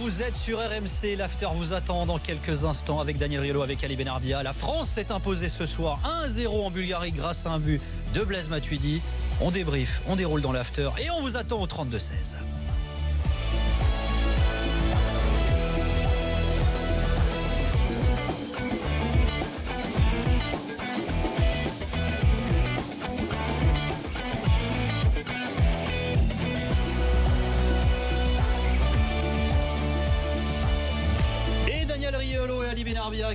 vous êtes sur RMC. L'after vous attend dans quelques instants avec Daniel Riolo, avec Ali Benarbia. La France s'est imposée ce soir 1-0 en Bulgarie grâce à un but de Blaise Matuidi. On débrief, on déroule dans l'after et on vous attend au 32-16.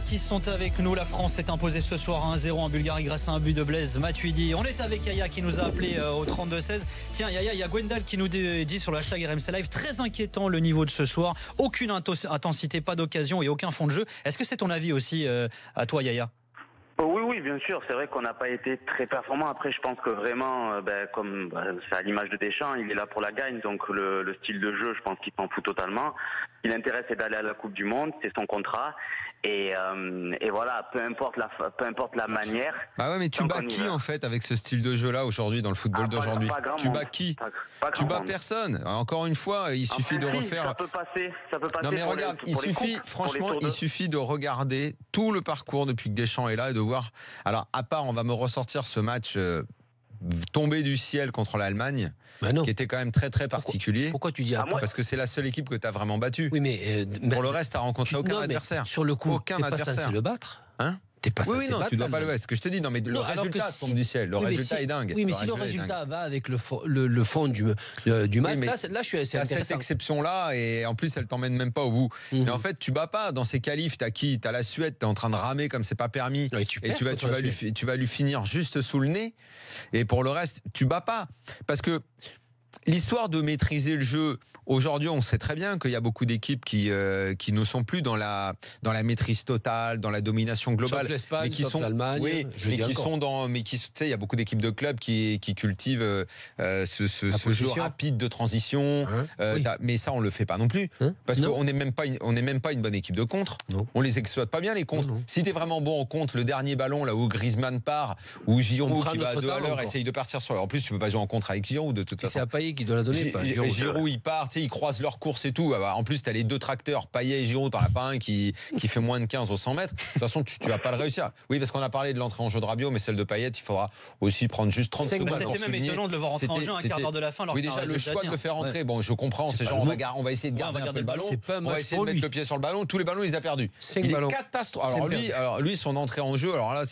Qui sont avec nous. La France s'est imposée ce soir 1-0 en Bulgarie grâce à un but de Blaise Matuidi. On est avec Yaya qui nous a appelé au 32-16. Tiens Yaya, il y a Gwendal qui nous dit sur le hashtag RMC Live, très inquiétant le niveau de ce soir, aucune intensité, pas d'occasion et aucun fond de jeu. Est-ce que c'est ton avis aussi à toi Yaya? Oui, bien sûr. C'est vrai qu'on n'a pas été très performant. Après, je pense que vraiment, c'est à l'image de Deschamps, il est là pour la gagne. Donc le style de jeu, je pense qu'il s'en fout totalement. Ce qui l'intéresse, c'est d'aller à la Coupe du Monde, c'est son contrat. Et voilà, peu importe la manière. Ah ouais, mais tu bats qui en fait avec ce style de jeu là aujourd'hui dans le football d'aujourd'hui? Tu bats qui? Tu bats personne. Encore une fois, il suffit de refaire. Ça peut passer. Non mais regarde, il suffit de regarder tout le parcours depuis que Deschamps est là et de voir. Alors à part, on va me ressortir ce match tombé du ciel contre l'Allemagne, qui était quand même très très particulier. Pourquoi tu dis Parce que c'est la seule équipe que tu as vraiment battue. Oui, mais pour le reste, tu n'as rencontré aucun adversaire. Sur le coup, aucun adversaire. Pas censé le battre. Hein? T'es pas oui, non, tu dois pas le voir. Ce que je te dis, non, mais le résultat tombe du ciel. Le résultat est dingue. Oui, mais si le résultat va avec le fond du match, là, je suis assez intéressant. Cette exception-là, et en plus, elle t'emmène même pas au bout. Mais en fait, tu bats pas. Dans ces qualifs, t'as qui? T'as la Suède, t'es en train de ramer comme c'est pas permis. Et tu vas lui finir juste sous le nez. Et pour le reste, tu bats pas. Parce que l'histoire de maîtriser le jeu, aujourd'hui, on sait très bien qu'il y a beaucoup d'équipes qui ne sont plus dans la maîtrise totale, dans la domination globale, sauf l'Espagne, mais qui sauf sont l'Allemagne, tu sais, il y a beaucoup d'équipes de clubs qui cultivent ce jeu rapide de transition. Mais ça, on le fait pas non plus, parce qu'on n'est même pas une bonne équipe de contre. Non. On les exploite pas bien les contres. Si t'es vraiment bon en contre, le dernier ballon là où Griezmann part, ou Giroud qui va à 2 à l'heure essaye de partir sur. En plus, tu peux pas jouer en contre avec Giroud de toute façon. Qui doit la donner. Giroud il part, ils croisent leur course et tout. En plus, tu as les deux tracteurs, Payet et Giroud, t'en as pas un qui fait moins de 15 au 100 mètres. De toute façon, tu vas pas le réussir. Oui, parce qu'on a parlé de l'entrée en jeu de Rabiot, mais celle de Payet, il faudra aussi prendre juste 30 secondes. C'était même étonnant de le voir rentrer en jeu un quart d'heure de la fin. Oui, déjà, le choix de le faire rentrer, bon, je comprends, c'est genre, on va essayer de garder un peu le ballon, on va essayer de mettre le pied sur le ballon. Tous les ballons, il les a perdus. Il est catastrophique. Alors lui, son entrée en jeu, alors là,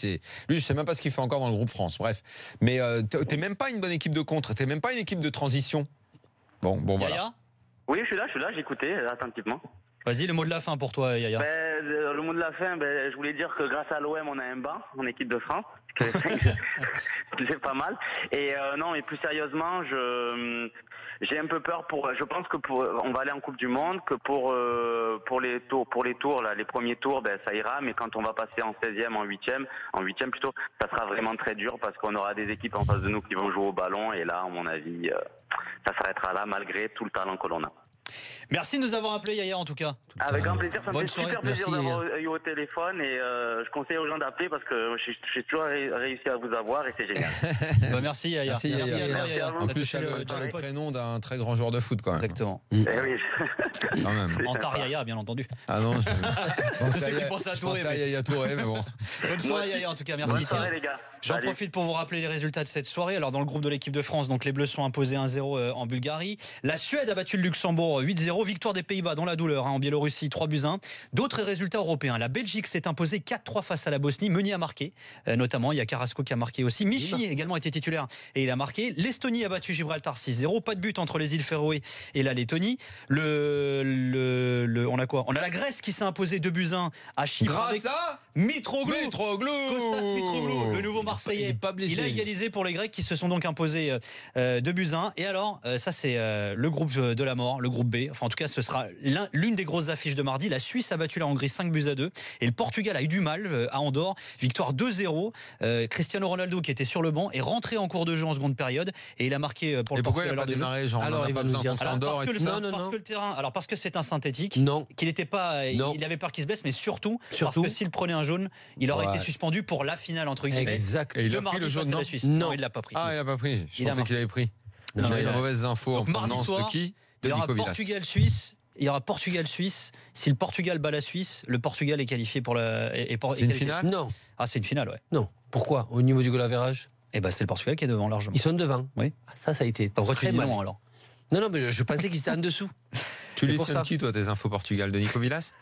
lui, je sais même pas ce qu'il fait encore dans le groupe France. Bref. Mais t'es même pas une bonne équipe de contre, t'es même pas une équipe de transition. Bon, voilà. Oui, je suis là, j'écoutais attentivement. Vas-y, le mot de la fin pour toi, Yaya. Le mot de la fin, je voulais dire que grâce à l'OM, on a un banc en équipe de France. C'est pas mal. Et non, mais plus sérieusement, j'ai un peu peur je pense que on va aller en Coupe du Monde, que pour les tours là, les premiers tours, ça ira, mais quand on va passer en 16e, en 8e plutôt, ça sera vraiment très dur parce qu'on aura des équipes en face de nous qui vont jouer au ballon et là, à mon avis, ça s'arrêtera là malgré tout le talent que l'on a. Merci de nous avoir appelé Yaya en tout cas. Avec grand plaisir, ça me fait super plaisir d'avoir eu au téléphone et je conseille aux gens d'appeler parce que j'ai toujours réussi à vous avoir et c'est génial. Merci Yaya. Merci Yaya. En plus, tu as le prénom d'un très grand joueur de foot quand même. Exactement. Oui. Quand même. Antar Yaya, bien entendu. Ah non, je sais que tu pensais à Touré. À Yaya Touré, mais bon. Bonne soirée Yaya en tout cas, merci. Bonne soirée les gars. J'en profite pour vous rappeler les résultats de cette soirée. Alors dans le groupe de l'équipe de France, donc les Bleus sont imposés 1-0 en Bulgarie. La Suède a battu le Luxembourg 8-0. Victoire des Pays-Bas dans la douleur en Biélorussie 3-1. D'autres résultats européens. La Belgique s'est imposée 4-3 face à la Bosnie. Meunier a marqué, notamment il y a Carrasco qui a marqué aussi. Michi également été titulaire et il a marqué. L'Estonie a battu Gibraltar 6-0. Pas de but entre les îles Féroé et la Lettonie. On a quoi? On a la Grèce qui s'est imposée 2-1 à Chypre. Grâce à Mitroglou. Costas Mitroglou, le nouveau Marseillais. Il a égalisé pour les Grecs qui se sont donc imposés 2-1. Et alors, ça c'est le groupe de la mort, le groupe B. Enfin, en tout cas, ce sera l'une des grosses affiches de mardi. La Suisse a battu la Hongrie 5-2. Et le Portugal a eu du mal à Andorre. Victoire 2-0. Cristiano Ronaldo, qui était sur le banc, est rentré en cours de jeu en seconde période. Et il a marqué pour le Portugal. Et pourquoi il n'a pas démarré? Alors, il va nous dire parce que le terrain. Alors, parce que c'est un synthétique. Non. Qu'il n'était pas. Il avait peur qu'il se blesse, mais surtout parce que s'il prenait un jaune, il aurait été suspendu pour la finale, entre guillemets. Exact. Et il a pris le jaune, la Suisse. Non, il l'a pas pris. Ah, il n'a pas pris. Je pensais qu'il avait pris. J'avais une mauvaise info en provenance de qui? Il y aura Portugal-Suisse. il y aura Portugal-Suisse. Si le Portugal bat la Suisse, le Portugal est qualifié pour la. C'est une finale ? Non. Ah, c'est une finale, ouais. Non. Pourquoi ? Au niveau du goal average ? Eh ben, c'est le Portugal qui est devant largement. Ils sont devant. Oui. Ça a été. Pourquoi très tu dis mal. non alors ? Non, mais je pensais qu'ils étaient en dessous. Tu les tiens qui, toi, tes infos Portugal, de Nico Villas ?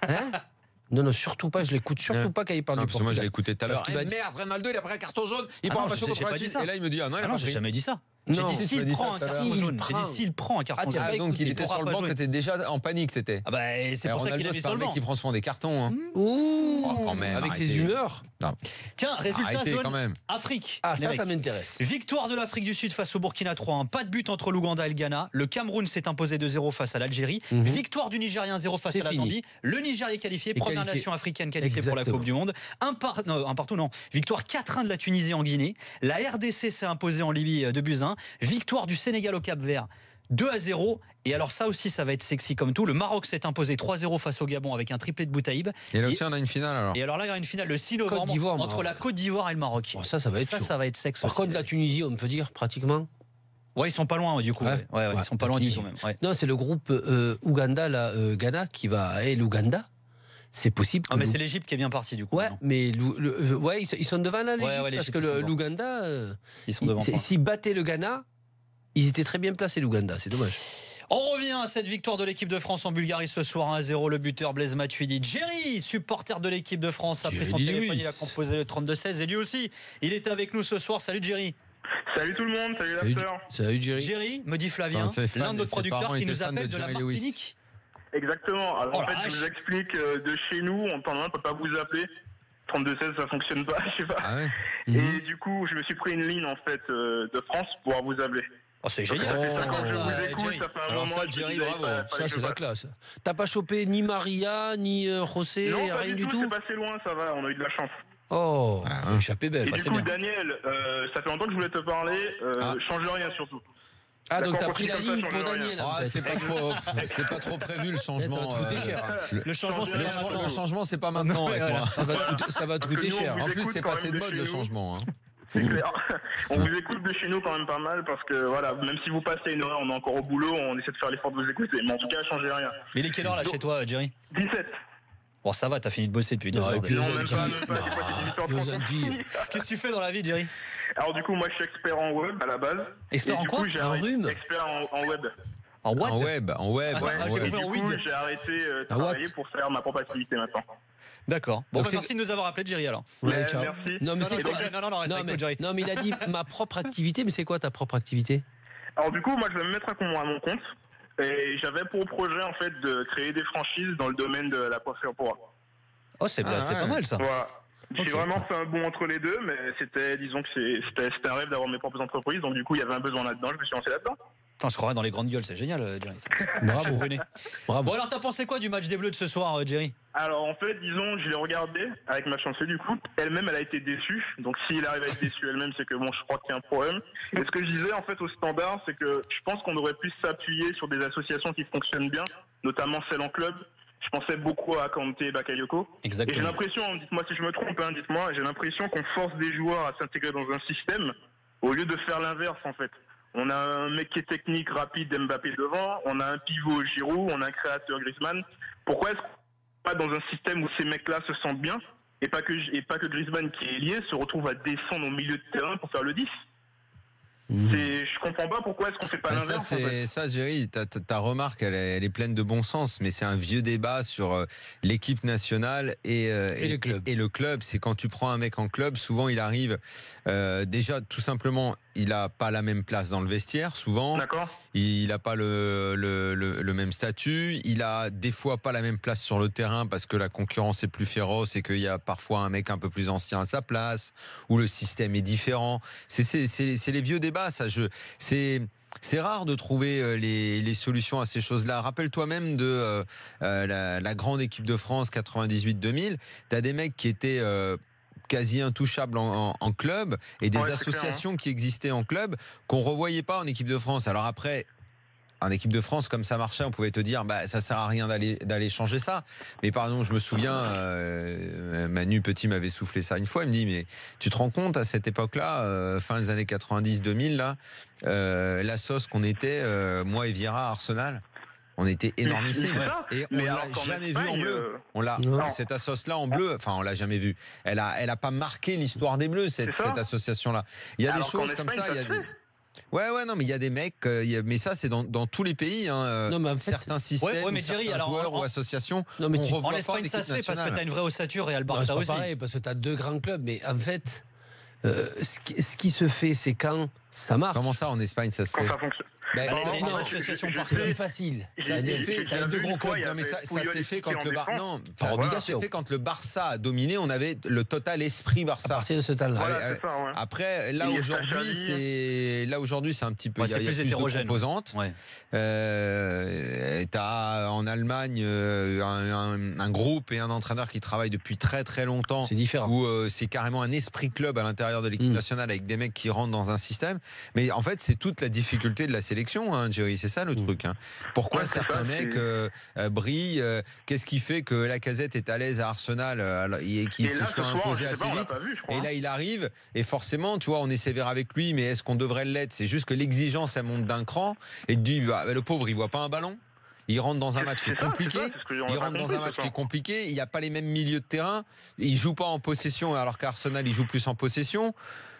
Non, surtout pas, je l'écoute surtout pas quand il parle du Portugal. Moi, je l'ai écouté tout à l'heure. Merde, Ronaldo, il a pris un carton jaune, il prend un match contre la Suisse. Et là, il me dit, non, j'ai jamais dit ça. J'ai dit s'il prend un carton jaune. J'ai dit s'il prend un carton jaune. Donc il était sur le banc, que t'étais déjà en panique, t'étais. Ah bah c'est pour ça qu'il a mis sur le banc. C'est un mec qui prend souvent des cartons. Ouh, avec ses humeurs. Tiens, résultat zone Afrique. Ah, ça m'intéresse. Victoire de l'Afrique du Sud face au Burkina 3-1. Pas de but entre l'Ouganda et le Ghana. Le Cameroun s'est imposé 2-0 face à l'Algérie. Victoire du Nigeria 1-0 face à la Zambie. Le Nigeria est qualifié, première nation africaine qualifiée pour la Coupe du Monde. Un partout, non. Victoire 4-1 de la Tunisie en Guinée. La RDC s'est imposée en Libye 2-1. Victoire du Sénégal au Cap-Vert 2-0. Et alors ça aussi, ça va être sexy comme tout. Le Maroc s'est imposé 3-0 face au Gabon avec un triplé de Boutaïb. Et là aussi, on a une finale alors. Et alors là, il y a une finale le 6 novembre entre la Côte d'Ivoire et le Maroc. Oh, ça va être chaud. Ça va être sexe. Par contre, la Tunisie, on peut dire pratiquement. Ouais, ils sont pas loin du coup. Ouais, ils sont pas loin du tout même. Ouais. Non, c'est le groupe Ouganda, Ghana qui va. Et l'Ouganda. C'est possible. Mais c'est l'Égypte qui est bien partie du coup. Ouais, mais ils sont devant là, l'Égypte, parce que l'Ouganda, ils sont devant. S'ils battaient le Ghana, ils étaient très bien placés, l'Ouganda. C'est dommage. On revient à cette victoire de l'équipe de France en Bulgarie ce soir 1-0. Le buteur Blaise Matuidi. Jerry, supporter de l'équipe de France, après son téléphone, il a composé le 32-16 et lui aussi, il est avec nous ce soir. Salut Jerry. Salut tout le monde, salut l'after. Salut Jerry. Jerry, me dit Flavien, l'un de nos producteurs qui nous appelle de la Martinique. Exactement. Alors en fait, je vous explique, de chez nous, en temps normal, on ne peut pas vous appeler. 32-16, ça fonctionne pas, je sais pas. Ah ouais. Et du coup, je me suis pris une ligne en fait de France pour pouvoir vous appeler. Oh, c'est génial. Ça fait 5 ans que je vous écoute, ça fait un moment. Ça, Jerry, bravo. Ça, c'est la classe. T'as pas chopé ni Maria, ni José, rien du tout. C'est passé loin, ça va, on a eu de la chance. Oh, échappé belle. Et du coup, Daniel, ça fait longtemps que je voulais te parler. Change rien surtout. Ah, donc t'as pris la ligne pour Daniel. C'est pas trop prévu le changement. Ça va te coûter cher. Le changement, c'est pas maintenant avec moi. Ça va te coûter cher. En plus, c'est passé de mode le changement. C'est clair. On vous écoute de chez nous quand même pas mal parce que voilà, même si vous passez une heure, on est encore au boulot, on essaie de faire l'effort de vous écouter. Mais en tout cas, changez rien. Mais il est quelle heure là chez toi, Jerry ? 17. Bon, ça va, t'as fini de bosser depuis 2 heures. Qu'est-ce que tu fais dans la vie, Jerry ? Alors du coup, moi je suis expert en web à la base. Expert en quoi ? En rhume ? Expert en web. En web. J'ai arrêté de travailler pour faire ma propre activité maintenant. D'accord. Bon, merci de nous avoir appelé, Jerry, alors. Merci. Non, mais il a dit ma propre activité, mais c'est quoi ta propre activité ? Alors du coup, moi je vais me mettre à mon compte. Et j'avais pour projet en fait de créer des franchises dans le domaine de la coiffure pour. Oh, c'est bien, c'est pas mal ça. Voilà. J'ai vraiment fait un bond entre les deux, mais disons que c'était un rêve d'avoir mes propres entreprises, donc du coup il y avait un besoin là-dedans, je me suis lancé là-dedans. Putain, je croirais dans les grandes gueules, c'est génial, Jerry. Bravo. Bon, alors t'as pensé quoi du match des Bleus de ce soir, Jerry ? Alors en fait, disons, je l'ai regardé avec ma fiancée du coup. Elle-même, elle a été déçue. Donc s'il arrive à être déçu elle-même, c'est que bon, je crois qu'il y a un problème. Et ce que je disais en fait au standard, c'est que je pense qu'on aurait pu s'appuyer sur des associations qui fonctionnent bien, notamment celle en club. Je pensais beaucoup à Kante et Bakayoko. Exactement. Et j'ai l'impression, dites-moi si je me trompe, j'ai l'impression qu'on force des joueurs à s'intégrer dans un système au lieu de faire l'inverse en fait. On a un mec qui est technique, rapide, Mbappé devant, on a un pivot Giroud, on a un créateur Griezmann. Pourquoi est-ce qu'on pas dans un système où ces mecs-là se sentent bien et pas que Griezmann qui est lié se retrouve à descendre au milieu de terrain pour faire le 10 ? Je comprends pas pourquoi est-ce qu'on fait pas l'inverse. Ça, Jerry, ta remarque, elle est pleine de bon sens, mais c'est un vieux débat sur l'équipe nationale et le club. C'est quand tu prends un mec en club, souvent il arrive déjà tout simplement. Il n'a pas la même place dans le vestiaire, souvent. D'accord. Il n'a pas le même statut. Il a des fois pas la même place sur le terrain parce que la concurrence est plus féroce et qu'il y a parfois un mec un peu plus ancien à sa place, ou le système est différent. C'est les vieux débats, ça. C'est rare de trouver les solutions à ces choses-là. Rappelle-toi même de la grande équipe de France 98-2000. Tu as des mecs qui étaient... quasi intouchable en club et des associations qui existaient en club qu'on revoyait pas en équipe de France. Alors après, en équipe de France, comme ça marchait, on pouvait te dire ça sert à rien d'aller changer ça. Mais pardon, je me souviens, Manu Petit m'avait soufflé ça une fois. Il me dit mais tu te rends compte à cette époque-là, fin des années 90-2000 là, la sauce qu'on était, moi et Vieira à Arsenal. On était énormissime. Et on l'a jamais vu en bleu. Cette assoce-là en bleu, enfin, on l'a jamais vu. Elle a pas marqué l'histoire des Bleus, cette association-là. Il y a des choses comme ça. Non, mais il y a des mecs, mais ça, c'est dans tous les pays. Non, mais en fait, certains systèmes, mais Jerry, joueurs ou associations. Non, mais en Espagne, ça se fait parce que tu as une vraie ossature et Barça aussi. C'est pareil, parce que tu as 2 grands clubs, mais en fait, ce qui se fait, c'est quand ça marche. Comment ça, en Espagne, ça se fait? Associations c'est plus facile. Ça s'est fait quand le Barça. Non, ça s'est fait quand le Barça a dominé. On avait le total esprit Barça. À partir de ce temps-là. Après, là aujourd'hui, c'est un petit peu. Il y a plus de composantes. T'as en Allemagne un groupe et un entraîneur qui travaillent depuis très très longtemps. C'est différent. Où c'est carrément un esprit club à l'intérieur de l'équipe nationale avec des mecs qui rentrent dans un système. Mais en fait, c'est toute la difficulté de la sélection, Jerry, c'est ça le truc. Pourquoi certains mecs brillent? Qu'est-ce qui fait que Lacazette est à l'aise à Arsenal et qu'il se soit imposé assez vite? Et là, il arrive, et forcément, tu vois, on est sévère avec lui, mais est-ce qu'on devrait l'être? C'est juste que l'exigence, elle monte d'un cran, et tu dis, le pauvre, il voit pas un ballon. Il rentre dans un match qui est compliqué. Il n'y a pas les mêmes milieux de terrain. Il joue pas en possession, alors qu'Arsenal, il joue plus en possession.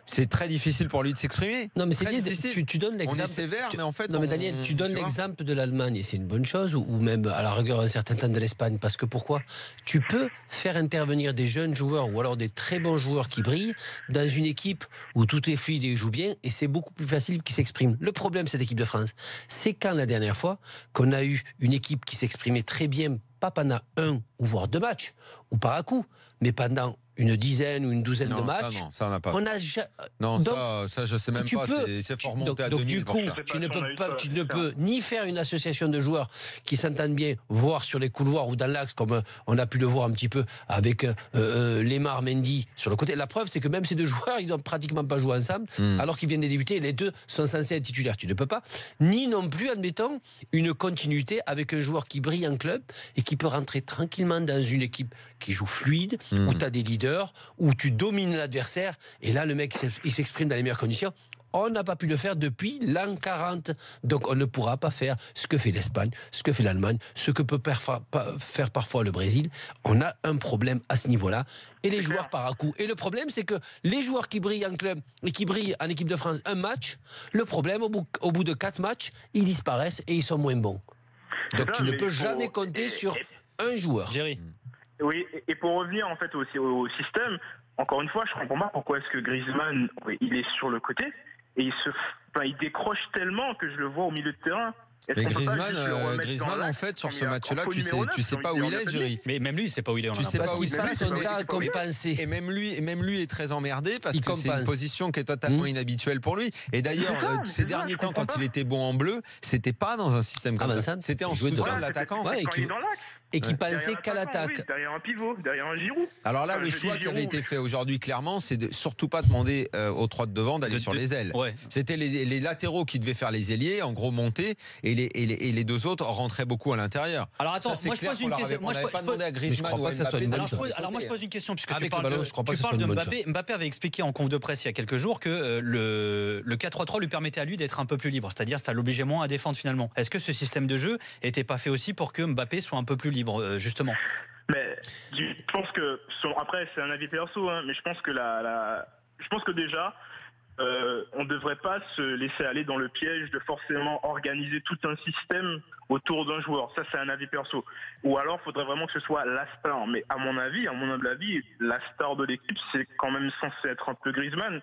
C'est très difficile pour lui de s'exprimer. Non, mais c'est bien. Tu donnes l'exemple. On est sévère, mais en fait. Non, mais Daniel, tu donnes l'exemple de l'Allemagne et c'est une bonne chose, ou même à la rigueur un certain temps de l'Espagne. Parce que pourquoi? Tu peux faire intervenir des jeunes joueurs ou alors des très bons joueurs qui brillent dans une équipe où tout est fluide et ils jouent bien, et c'est beaucoup plus facile qu'ils s'expriment. Le problème, cette équipe de France, c'est quand la dernière fois qu'on a eu une équipe qui s'exprimait très bien, pas pendant 1 ou voire 2 matchs, ou par à coup, mais pendant une dizaine ou une douzaine de matchs. Ça, on n'a pas. Ça, je sais même pas. C'est fort monté à 2000. Donc, du coup, tu ne peux ni faire une association de joueurs qui s'entendent bien, voire sur les couloirs ou dans l'axe, comme on a pu le voir un petit peu avec Lemar, Mendy sur le côté. La preuve, c'est que même ces 2 joueurs, ils n'ont pratiquement pas joué ensemble, alors qu'ils viennent de débuter. Les 2 sont censés être titulaires. Tu ne peux pas. Ni non plus, admettons, une continuité avec un joueur qui brille en club et qui peut rentrer tranquillement dans une équipe qui joue fluide, où tu as des leaders, où tu domines l'adversaire, et là le mec il s'exprime dans les meilleures conditions. On n'a pas pu le faire depuis l'an 40, donc on ne pourra pas faire ce que fait l'Espagne, ce que fait l'Allemagne, ce que peut faire parfois le Brésil. On a un problème à ce niveau-là, et les joueurs par à coup. Et le problème, c'est que les joueurs qui brillent en club et qui brillent en équipe de France un match, le problème, au bout de 4 matchs, ils disparaissent et ils sont moins bons. Donc tu ne peux jamais compter sur un joueur. Jerry. Oui, et pour revenir en fait aussi au système, encore une fois, je comprends pas pourquoi est-ce que Griezmann, il est sur le côté et il décroche tellement que je le vois au milieu de terrain. Mais Griezmann en fait, sur ce match-là, tu sais pas où il est, Jerry. Mais même lui, il sait pas où il est. Tu sais pas où il est. Et même lui est très emmerdé parce que c'est une position qui est totalement inhabituelle pour lui. Et d'ailleurs, ces derniers temps, quand il était bon en bleu, c'était pas dans un système comme ça. C'était en soutien de l'attaquant. Et qui pensait qu'à l'attaque. Derrière un pivot, derrière un Giroud. Alors là, le choix qui avait été fait aujourd'hui, clairement, c'est de surtout pas demander aux 3 de devant d'aller sur les ailes. C'était les latéraux qui devaient faire les ailiers, en gros monter, et les 2 autres rentraient beaucoup à l'intérieur. Alors attends, moi je pose une question. On n'avait pas demandé à Griezmann ou à Mbappé. Alors moi je pose une question, puisque tu parles de Mbappé. Mbappé avait expliqué en conf de presse il y a quelques jours que le 4-3-3 lui permettait à lui d'être un peu plus libre. C'est-à-dire ça l'obligeait moins à défendre finalement. Est-ce que ce système de jeu n'était pas fait aussi pour que Mbappé soit un peu plus libre, justement? Mais je pense que après c'est un avis perso, mais je pense que déjà on ne devrait pas se laisser aller dans le piège de forcément organiser tout un système autour d'un joueur. Ça, c'est un avis perso. Ou alors, il faudrait vraiment que ce soit la star. Mais à mon humble avis, la star de l'équipe, c'est quand même censé être un peu Griezmann.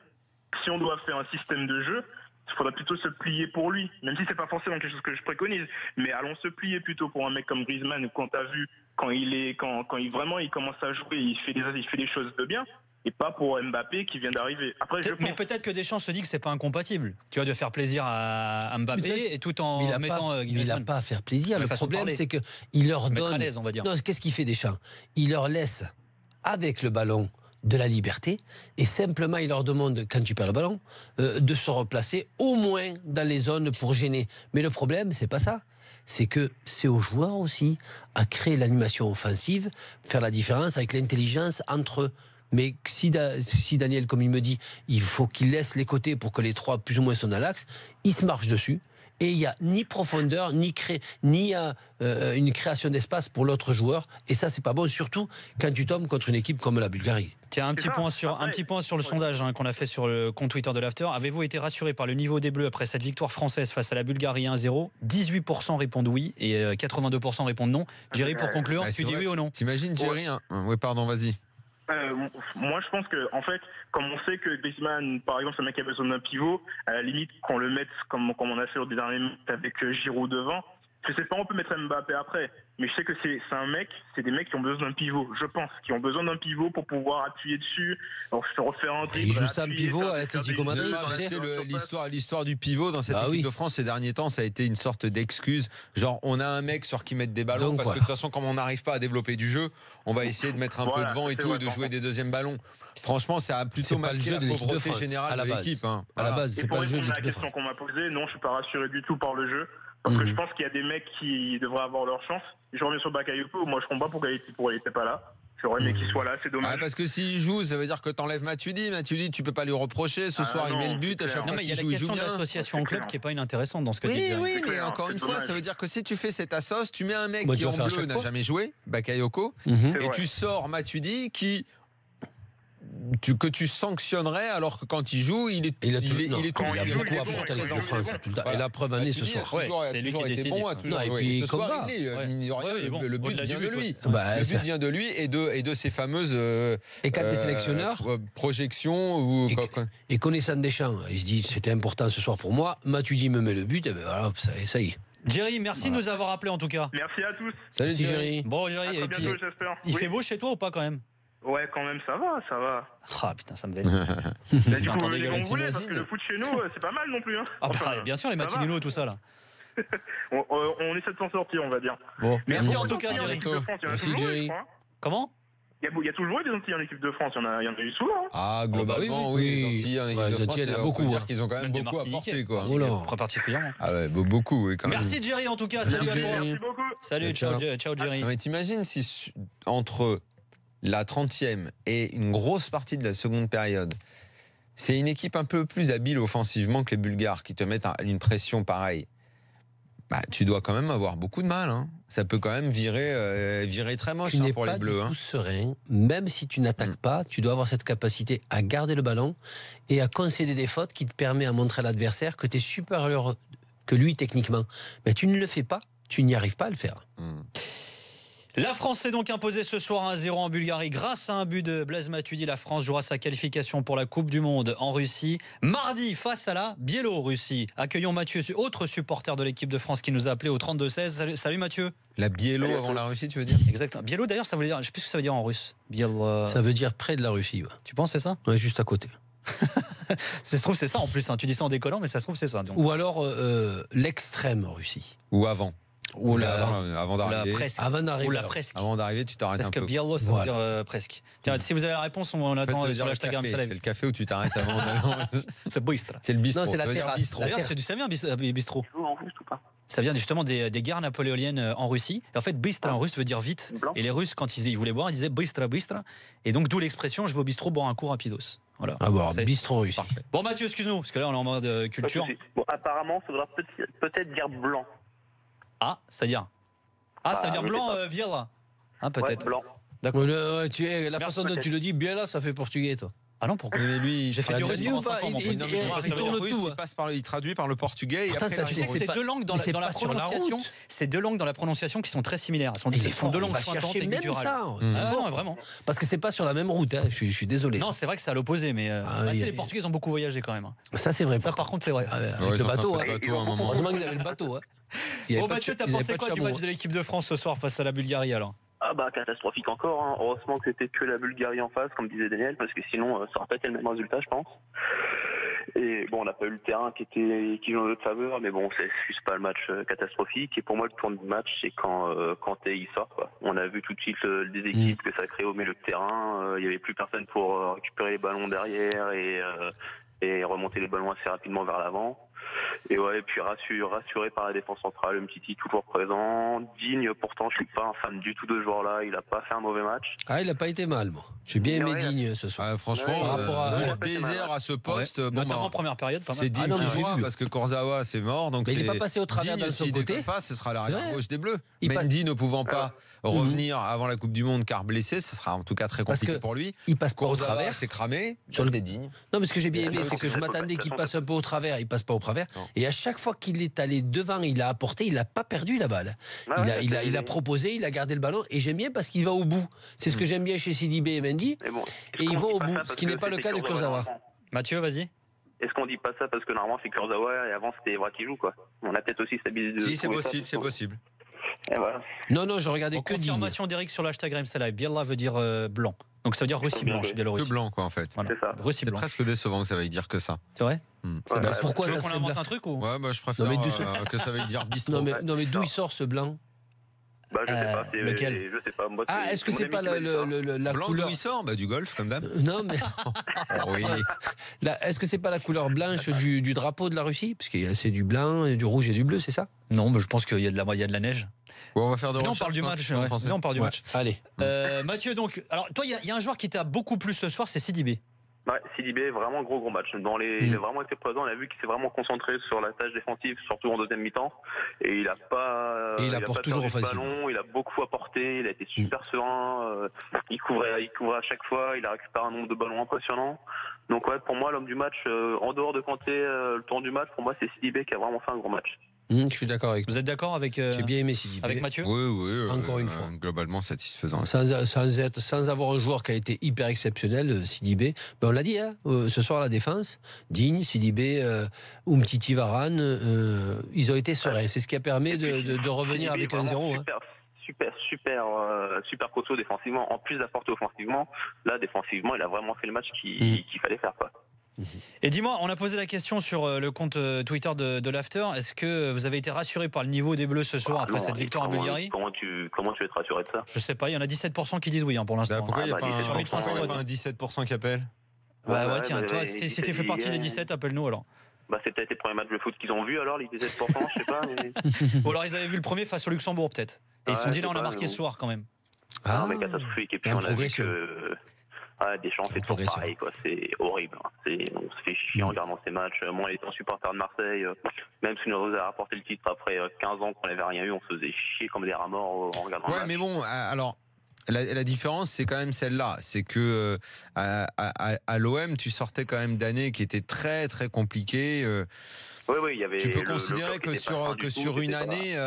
Si on doit faire un système de jeu, il faudrait plutôt se plier pour lui. Même si c'est pas forcément quelque chose que je préconise. Mais allons se plier plutôt pour un mec comme Griezmann, quand t'as vu, quand il commence à jouer, il fait des choses de bien. Et pas pour Mbappé qui vient d'arriver. Mais peut-être que Deschamps se dit que c'est pas incompatible. Tu vois, de faire plaisir à Mbappé et tout en mettant. Mais il n'a pas à faire plaisir. Le problème, c'est que il leur donne. À l'aise, on va dire. Non, qu'est-ce qu'il fait Deschamps? Il leur laisse avec le ballon de la liberté et simplement il leur demande, quand tu perds le ballon, de se replacer au moins dans les zones pour gêner. Mais le problème, c'est pas ça. C'est que c'est aux joueurs aussi à créer l'animation offensive, faire la différence avec l'intelligence entre eux. Mais si Daniel, comme il me dit, il faut qu'il laisse les côtés pour que les 3 plus ou moins soient à l'axe, il se marche dessus et il n'y a ni profondeur, ni une création d'espace pour l'autre joueur. Et ça, c'est pas bon, surtout quand tu tombes contre une équipe comme la Bulgarie. Tiens, un petit point sur le sondage qu'on a fait sur le compte Twitter de l'After. Avez-vous été rassuré par le niveau des Bleus après cette victoire française face à la Bulgarie 1-0 ? 18% répondent oui et 82% répondent non. Jerry, pour conclure, tu dis oui ou non ? T'imagines, Jerry, oui, pardon, vas-y. Moi, je pense que, en fait, comme on sait que Griezmann, par exemple, c'est un mec qui a besoin d'un pivot, à la limite, qu'on le mette comme on a fait au dernier match avec Giroud devant, je sais pas, on peut mettre Mbappé après, mais je sais que c'est des mecs qui ont besoin d'un pivot, je pense, qui ont besoin d'un pivot pour pouvoir appuyer dessus, alors se refaire un dribble. Il joue ça un pivot à l'Atlético Madrid. L'histoire du pivot dans cette équipe de France ces derniers temps, ça a été une sorte d'excuse. Genre, on a un mec sur qui mettre des ballons, parce que de toute façon, comme on n'arrive pas à développer du jeu, on va essayer de mettre un peu de vent et tout, et de jouer des deuxième ballons. Franchement, ça a plutôt masqué la pauvreté générale de l'équipe. À la base, c'est pas le jeu de l'équipe de France. La question qu'on m'a posée, non, je suis pas rassuré du tout par le jeu. Parce que je pense qu'il y a des mecs qui devraient avoir leur chance. Je reviens sur Bakayoko. Moi, je comprends pourquoi il n'était pas là. J'aurais aimé qu'il soit là, c'est dommage. Parce que s'il joue, ça veut dire que t'enlèves Matuidi. Matuidi, tu peux pas lui reprocher. Ce soir, il met le but. À chaque fois, il y a la question de l'association club qui est pas inintéressante dans ce que tu dis. Oui, mais encore une fois, ça veut dire que si tu fais cette assos, tu mets un mec qui en bleu n'a jamais joué, Bakayoko, et tu sors Matuidi que tu sanctionnerais alors que quand il joue, il a beaucoup apporté à l'équipe de France. Et la preuve année ce soir. C'est lui qui est bon à toujours jouer. Ce soir, le but vient de lui. Le but vient de lui et de ses fameuses projections. Et connaissant Deschamps, il se dit c'était important ce soir pour moi. Matuidi me met le but, et ben voilà, ça y est. Jerry, merci de nous avoir appelés en tout cas. Merci à tous. Salut Jerry. Bon Jerry, et puis il fait beau chez toi ou pas quand même? Ouais, quand même, ça va. Ah putain, ça me fait. Du coup, les gars, on voulait, parce que le foot chez nous, c'est pas mal non plus. Hein. Bien sûr, les Matinello et tout ça là. on essaie de s'en sortir, on va dire. Bon, merci en tout cas, Jerry. Merci Jerry. Comment? Il y a toujours eu des Antilles en équipe de France, il y en a eu souvent. Ah, globalement, oui. Les Antilles, il y en a beaucoup. Ils ont quand même beaucoup apporté, quoi. Très particulièrement. Ah ouais, beaucoup, oui, quand même. Merci Jerry en tout cas, salut à toi. Merci beaucoup. Salut, ciao Jerry. Mais t'imagines si entre la 30e et une grosse partie de la seconde période, c'est une équipe un peu plus habile offensivement que les Bulgares qui te mettent une pression pareille. Tu dois quand même avoir beaucoup de mal. Hein. Ça peut quand même virer très moche pour les Bleus. Tu n'es pas du tout serein. Même si tu n'attaques pas, tu dois avoir cette capacité à garder le ballon et à concéder des fautes qui te permet à montrer à l'adversaire que tu es supérieur que lui techniquement. Mais tu ne le fais pas, tu n'y arrives pas à le faire. La France s'est donc imposée ce soir 1-0 en Bulgarie grâce à un but de Blaise Matuidi. La France jouera sa qualification pour la Coupe du Monde en Russie mardi face à la Biélorussie. Accueillons Mathieu, autre supporter de l'équipe de France qui nous a appelé au 32-16. Salut Mathieu. La Biélo avant la Russie, tu veux dire? Exactement. Biélo d'ailleurs, ça veut dire, je sais plus ce que ça veut dire en russe. Ça veut dire près de la Russie. Ouais. Tu penses c'est ça? Ouais, juste à côté. Ça se trouve c'est ça en plus. Tu dis ça en décollant, mais ça se trouve c'est ça. Donc. Ou alors l'extrême Russie. Ou avant. Ou avant d'arriver. Ou la presque. Avant d'arriver, tu t'arrêtes un peu. Parce que Biello, ça veut dire presque. Tiens, si vous avez la réponse, on attend sur l'hashtag Amsalem. C'est le café où tu t'arrêtes avant d'aller. C'est Bistra. C'est le bistrot. Non, c'est la terrasse. Ça vient bistrot. Ça vient justement des guerres napoléoniennes en Russie. Et en fait, Bistra en russe veut dire vite. Et les Russes, quand ils voulaient boire, ils disaient Bistra. Et donc, d'où l'expression je vais au bistrot boire un coup rapidos. Voilà. Ah bon, bistrot russe. Bon, Mathieu, excuse-nous, parce que là, on est en mode culture. Bon, apparemment, ça voudra peut-être dire blanc. Ah, c'est-à-dire? Ah, ça veut dire blanc, Biela. Ah, peut-être. Ouais, blanc. D'accord. La façon dont tu le dis, Biela, ça fait portugais, toi. Ah non, pourquoi? Mais lui, j'ai fait du russe pendant 5 ans. Il tourne tout. Il traduit par le portugais. Pourtant, c'est deux langues dans la prononciation. C'est deux langues dans la prononciation qui sont très similaires. Ils font deux langues chantantes et gutturales. Ah non, vraiment. Parce que c'est pas sur la même route. Je suis désolé. Non, c'est vrai que c'est à l'opposé, mais les Portugais ont beaucoup voyagé quand même. Ça, c'est vrai. Ça, par contre, c'est vrai. Avec le bateau. Heureusement qu'ils avaient le bateau. Bon, Mathieu, t'as pensé quoi du match de l'équipe de France ce soir face à la Bulgarie alors? Ah bah catastrophique encore, hein. Heureusement que c'était que la Bulgarie en face, comme disait Daniel, parce que sinon ça aurait pas été le même résultat, je pense. Et bon, on n'a pas eu le terrain qui joue en notre faveur, mais bon, c'est juste pas le match catastrophique. Et pour moi, le tournant du match, c'est quand il sort, quoi. On a vu tout de suite des équipes que ça crée au milieu de terrain. Il y avait plus personne pour récupérer les ballons derrière et remonter les ballons assez rapidement vers l'avant. Et ouais, et puis rassuré par la défense centrale, Umtiti toujours présent, Digne, pourtant je suis pas un fan du tout de ce joueur-là, il a pas fait un mauvais match. Ah, il a pas été mal, moi. J'ai bien aimé Digne ce soir. Franchement, le désert à ce poste, notamment en première période, pas mal. C'est Digne qui joue parce que Kurzawa c'est mort, donc mais il n'est pas passé au travers Digne, de son côté. Pas, ce sera l'arrière gauche des Bleus. Mendy ne pouvant pas revenir avant la Coupe du Monde car blessé, ce sera en tout cas très compliqué pour lui. Il passe pas au travers, c'est cramé. Sur le Digne. Non, mais ce que j'ai bien aimé, c'est que je m'attendais qu'il passe un peu au travers, il passe pas au travers. Et à chaque fois qu'il est allé devant, il a apporté, il n'a pas perdu la balle. Il a proposé, il a gardé le ballon, et j'aime bien parce qu'il va au bout. C'est ce que j'aime bien chez Sidibé et Mendy. Et ils vont au bout, ce qui n'est pas le cas de Kurzawa. Mathieu, vas-y. Est-ce qu'on dit pas ça parce que normalement c'est Kurzawa et avant c'était Evra qui joue, quoi? On a peut-être aussi stabilisé. Si, c'est possible, c'est possible. Et voilà. Non, je regardais que Digne. Confirmation d'Eric sur l'hashtag RMC Live. Biella veut dire blanc. Donc ça veut dire Russie blanche, Biélorussie. Que blanc, quoi, en fait. Voilà. C'est ça. Russie blanche. C'est presque décevant que ça veuille dire que ça. C'est vrai pourquoi tu veux ça qu'on invente un truc ou? Ouais, je préfère que ça veuille dire bistrot. Non, mais d'où il sort ce blanc? Je sais pas. Lequel? Je sais pas. Moi, est-ce que c'est pas la blanc couleur? D'où il sort du golf, comme d'hab. Non, mais. Oui. Est-ce que c'est pas la couleur blanche du drapeau de la Russie? Parce qu'il y a c'est du blanc, du rouge et du bleu, c'est ça? Non, mais je pense qu'il y a de la neige. Ouais, on va faire de on parle du match. Là, on parle du match. Allez. Mathieu, donc, alors toi, il y a un joueur qui t'a beaucoup plu ce soir, c'est Sidibé. Ouais, Sidibé, vraiment gros match. Il a vraiment été présent, on a vu qu'il s'est vraiment concentré sur la tâche défensive, surtout en deuxième mi-temps. Et il apporte toujours offensivement. Il a beaucoup apporté, il a été super serein, il couvrait à chaque fois, il a récupéré un nombre de ballons impressionnant. Donc ouais, pour moi, l'homme du match, en dehors de Kanté, le tour du match, pour moi, c'est Sidibé qui a vraiment fait un gros match. Je suis d'accord avec toi. Vous êtes d'accord avec J'ai bien aimé Sidibé. Avec Mathieu? Oui. Encore une fois. Globalement satisfaisant. Sans avoir un joueur qui a été hyper exceptionnel, Sidibé. Ben on l'a dit, ce soir, la défense, Digne, Sidibé, Umtiti, Varane, ils ont été sereins. C'est ce qui a permis de revenir avec un 0. Super costaud défensivement. En plus d'apporter offensivement, là, défensivement, il a vraiment fait le match qu'il fallait faire, quoi. Et dis-moi, on a posé la question sur le compte Twitter de l'After. Est-ce que vous avez été rassuré par le niveau des Bleus ce soir après cette victoire en Bulgarie? Comment tu veux être rassuré de ça? Je sais pas, il y en a 17% qui disent oui pour l'instant. Pourquoi il n'y a pas un 17% qui appelle? Tiens, toi, si tu fais partie des 17, appelle-nous alors. C'est peut-être les premiers matchs de foot qu'ils ont vus alors, les 17%, je sais pas. Mais... Ou alors ils avaient vu le premier face au Luxembourg peut-être. Et ils se sont dit là on a marqué ce soir quand même. Non mais catastrophique. Et puis on a vu que Deschamps, c'est toujours pareil, quoi. C'est horrible. On se fait chier en regardant ces matchs. Moi, étant supporter de Marseille, même si nous avons rapporté le titre après 15 ans qu'on n'avait rien eu, on se faisait chier comme des rats morts en regardant le match. Ouais, mais bon, alors. La différence, c'est quand même celle-là. C'est que à l'OM, tu sortais quand même d'années qui étaient très, très compliquées. Oui, il y avait. Tu peux considérer que sur une année,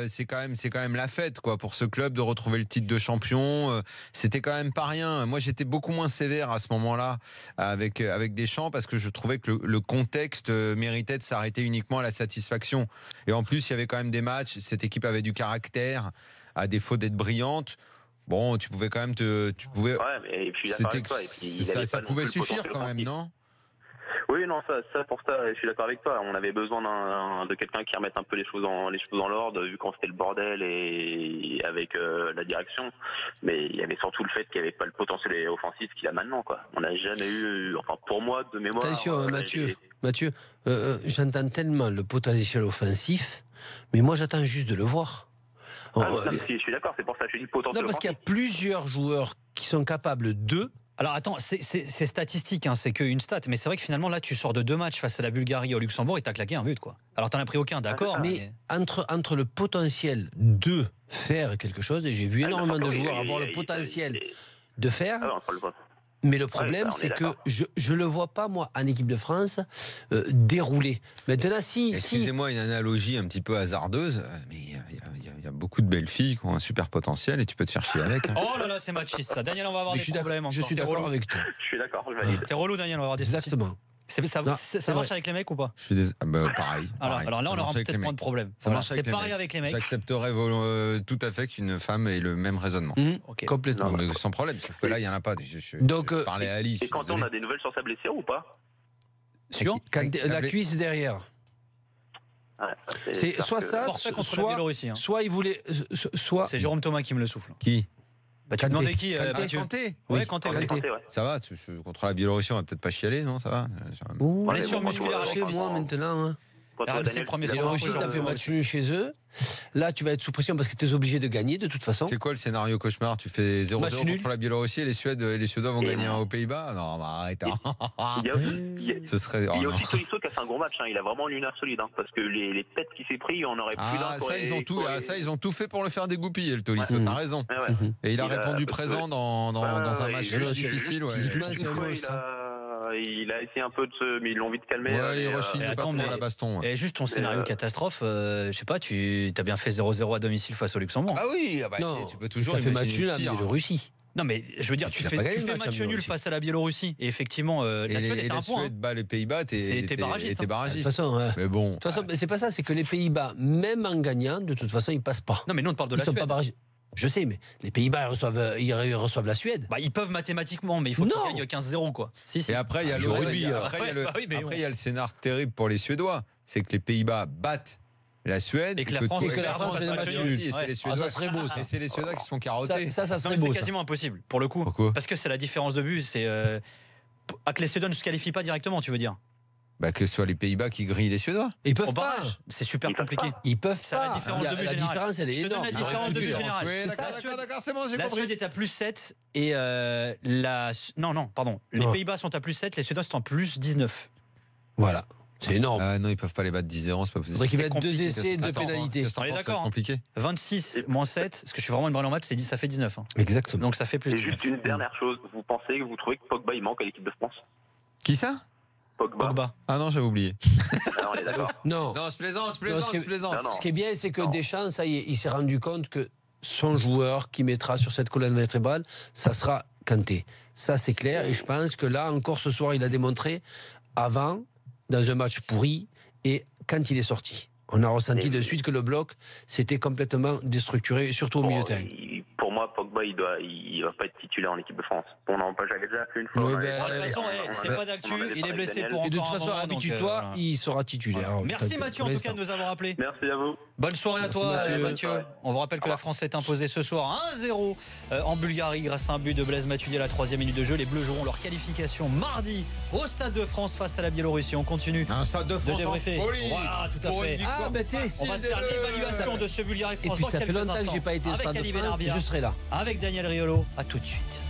c'est quand même la fête, quoi, pour ce club de retrouver le titre de champion. C'était quand même pas rien. Moi, j'étais beaucoup moins sévère à ce moment-là avec Deschamps parce que je trouvais que le contexte méritait de s'arrêter uniquement à la satisfaction. Et en plus, il y avait quand même des matchs. Cette équipe avait du caractère, à défaut d'être brillante. Bon, tu pouvais quand même Ouais, mais et puis ça pouvait suffire quand même, non? Oui, non, ça pour ça, je suis d'accord avec toi. On avait besoin de quelqu'un qui remette un peu les choses dans l'ordre, vu qu'on c'était le bordel et avec la direction. Mais il y avait surtout le fait qu'il n'y avait pas le potentiel offensif qu'il a maintenant, quoi. On n'a jamais eu, enfin pour moi, de mémoire. Attention, Mathieu, j'entends tellement le potentiel offensif, mais moi j'attends juste de le voir. Je suis d'accord, c'est pour ça que je dis potentiel. Non, parce qu'il y a plusieurs joueurs qui sont capables de. Alors attends, c'est statistique, hein, c'est qu'une stat, mais c'est vrai que finalement là tu sors de 2 matchs face à la Bulgarie et au Luxembourg et t'as claqué un but, quoi. Alors t'en as pris aucun, d'accord, mais entre le potentiel de faire quelque chose, et j'ai vu énormément de joueurs avoir le potentiel de faire. Mais le problème, c'est que je le vois pas, moi, en équipe de France, dérouler. Maintenant, Excusez-moi, une analogie un petit peu hasardeuse, mais il y a beaucoup de belles filles qui ont un super potentiel et tu peux te faire chier avec. Hein. Oh là là, c'est machiste ça. Daniel, on va avoir des problèmes. Je suis d'accord avec toi. Je suis d'accord, je valide. T'es relou, Daniel, on va avoir des soucis. Exactement. Ça marche avec les mecs ou pas? Je suis pareil. Alors là, on aura peut-être moins de problèmes. C'est pareil avec les mecs. J'accepterais tout à fait qu'une femme ait le même raisonnement. Okay. Complètement. Non, mais sans problème. Sauf que là, il n'y en a pas. Donc, je parlais à Alice. Et quand on a des nouvelles sur sa blessure ou pas? Sur la cuisse derrière. C'est soit ça, soit il voulait. C'est Jérôme Thomas qui me le souffle. Qui? Tu as demandé qui? Kanté. Ouais, Kanté. Ça va, contre la Biélorussie, on va peut-être pas chialer, non? Ça va. Blessure musculaire chez moi maintenant. contre le premier. Et le Russie t'a fait match nul chez eux. Là, tu vas être sous pression parce que tu es obligé de gagner de toute façon. C'est quoi le scénario cauchemar? Tu fais 0-0 contre la Biélorussie et les Suédois vont gagner aux Pays-Bas? Non, arrête. Ce serait. Il y a aussi Tolisso qui a fait un gros match. Il a vraiment l'une solide. Parce que les têtes qu'il s'est pris, on aurait plus d'un. Ça, ils ont tout fait pour le faire dégoupiller, le Tolisso. T'as raison. Et il a répondu présent dans un match difficile. Il a essayé un peu mais ils l'ont vite calmé. Il rechigne pas pour la baston. Et juste ton scénario catastrophe, je sais pas, tu as bien fait 0-0 à domicile face au Luxembourg. Ah oui, tu peux toujours fait match nul à Biélorussie. Non mais je veux dire, tu fais match nul face à la Biélorussie et effectivement la Suède est un point. Suède bat les Pays-Bas, t'es barragiste. De toute façon, mais bon. De toute façon, c'est pas ça, c'est que les Pays-Bas, même en gagnant, de toute façon, ils passent pas. Non mais nous on parle de la Suède. Pas barragistes. Je sais, mais les Pays-Bas ils reçoivent la Suède. Ils peuvent mathématiquement, mais il faut qu'ils gagnent 15-0 quoi. Et après il y a le scénar terrible pour les Suédois, c'est que les Pays-Bas battent la Suède et que la France fait match nul. Ça serait beau. Et c'est les Suédois qui se font carotter. Ça serait beau. C'est quasiment impossible pour le coup. Pourquoi? Parce que c'est la différence de but. C'est que les Suédois ne se qualifient pas directement, tu veux dire? Que ce soit les Pays-Bas qui grillent les Suédois. Ils peuvent pas. C'est super compliqué. Ils peuvent pas. La différence de but générale. La différence, elle est énorme. La différence de but générale. D'accord, c'est bon, j'ai compris. La Suède est à plus 7 et les Pays-Bas sont à plus 7, les Suédois sont à plus 19. Voilà. C'est énorme. Non, ils peuvent pas les battre 10-0, c'est pas possible. Il faudrait qu'il mette 2 essais de pénalité. On est d'accord. Compliqué. 26 moins 7, parce que je suis vraiment une balle en match, ça fait 19. Exactement. Donc ça fait plus. Et juste une dernière chose, vous trouvez que Pogba il manque à l'équipe de France? Qui ça? Pogba. Ah non, j'avais oublié. On est d'accord. Non, je plaisante. Ce qui est bien, c'est que Deschamps, ça y est, il s'est rendu compte que son joueur qui mettra sur cette colonne vertébrale, ça sera Kanté. Ça, c'est clair. Et je pense que là, encore ce soir, il a démontré avant, dans un match pourri, et quand il est sorti. On a ressenti de suite que le bloc s'était complètement déstructuré, surtout au milieu de terrain. Pour moi, Pogba, il va pas être titulaire en équipe de France. J'avais déjà fait une fois. De toute façon, c'est pas d'actu. Il est blessé pour encore un moment. Et de toute façon, habitue-toi, il sera titulaire. Merci Mathieu en tout cas de nous avoir appelés. Merci à vous. Bonne soirée à toi Mathieu. On vous rappelle que la France s'est imposée ce soir 1-0 en Bulgarie grâce à un but de Blaise Matuidi à la 3e minute de jeu. Les Bleus joueront leur qualification mardi au Stade de France face à la Biélorussie. On continue un Stade de France débriefer. Voilà, tout à fait. On va se faire l'évaluation de ce Bulgarie-France. Et puis ça fait longtemps que j'ai pas été au Stade de France. Je serai là. Avec Daniel Riolo. À tout de suite.